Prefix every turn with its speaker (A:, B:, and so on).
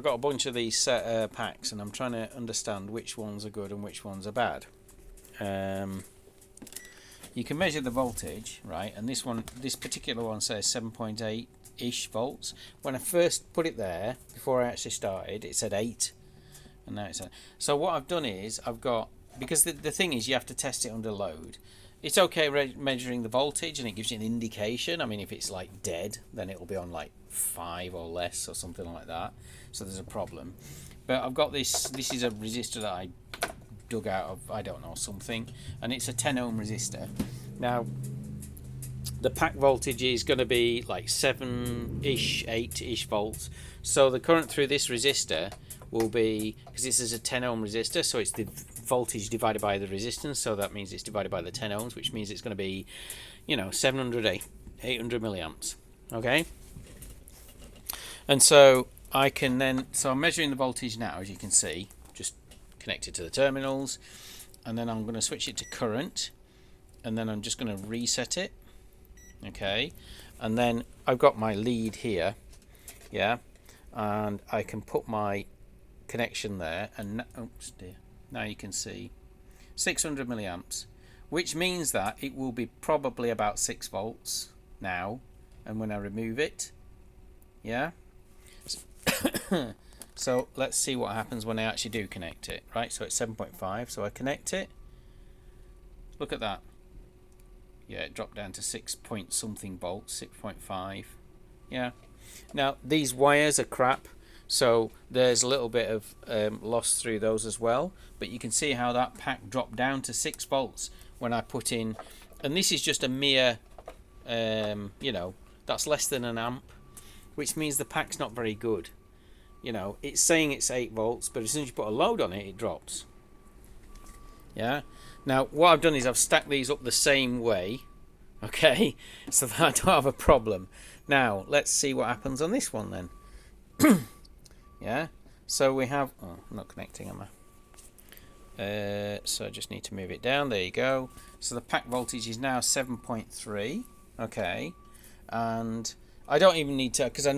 A: I've got a bunch of these packs, and I'm trying to understand which ones are good and which ones are bad. You can measure the voltage, right? And this particular one says 7.8-ish volts. When I first put it there, before I actually started, it said 8, and now it's. So what I've done is because the thing is you have to test it under load. It's okay measuring the voltage, and it gives you an indication. I mean, if it's like dead, then it'll be on like 5 or less or something like that. So there's a problem. But I've got this. This is a resistor that I dug out of, I don't know, something, and it's a 10 ohm resistor. Now the pack voltage is going to be like 7-ish, 8-ish volts. So the current through this resistor will be, because this is a 10 ohm resistor, so it's the voltage divided by the resistance, so that means it's divided by the 10 ohms, which means it's going to be, 700, 800 milliamps. Okay, and so I'm measuring the voltage now, as you can see, just connected to the terminals, and then I'm going to switch it to current, and then I'm just going to reset it. Okay, and then I've got my lead here, yeah, and I can put my connection there, and oops dear, now you can see 600 milliamps, which means that it will be probably about 6 volts now, and when I remove it, yeah. So let's see what happens when I actually do connect it. Right, so it's 7.5, so I connect it, look at that, yeah, it dropped down to 6 point something volts, 6.5. Yeah, now these wires are crap, so there's a little bit of loss through those as well, but you can see how that pack dropped down to 6 volts when I put in, and this is just a mere that's less than an amp, which means the pack's not very good. It's saying it's 8 volts, but as soon as you put a load on it, it drops. Yeah. Now what I've done is I've stacked these up the same way, okay, so that I don't have a problem. Now let's see what happens on this one then. Yeah, so we have, I'm not connecting, am I? So I just need to move it down. There you go. So the pack voltage is now 7.3. Okay, and I don't even need to, because I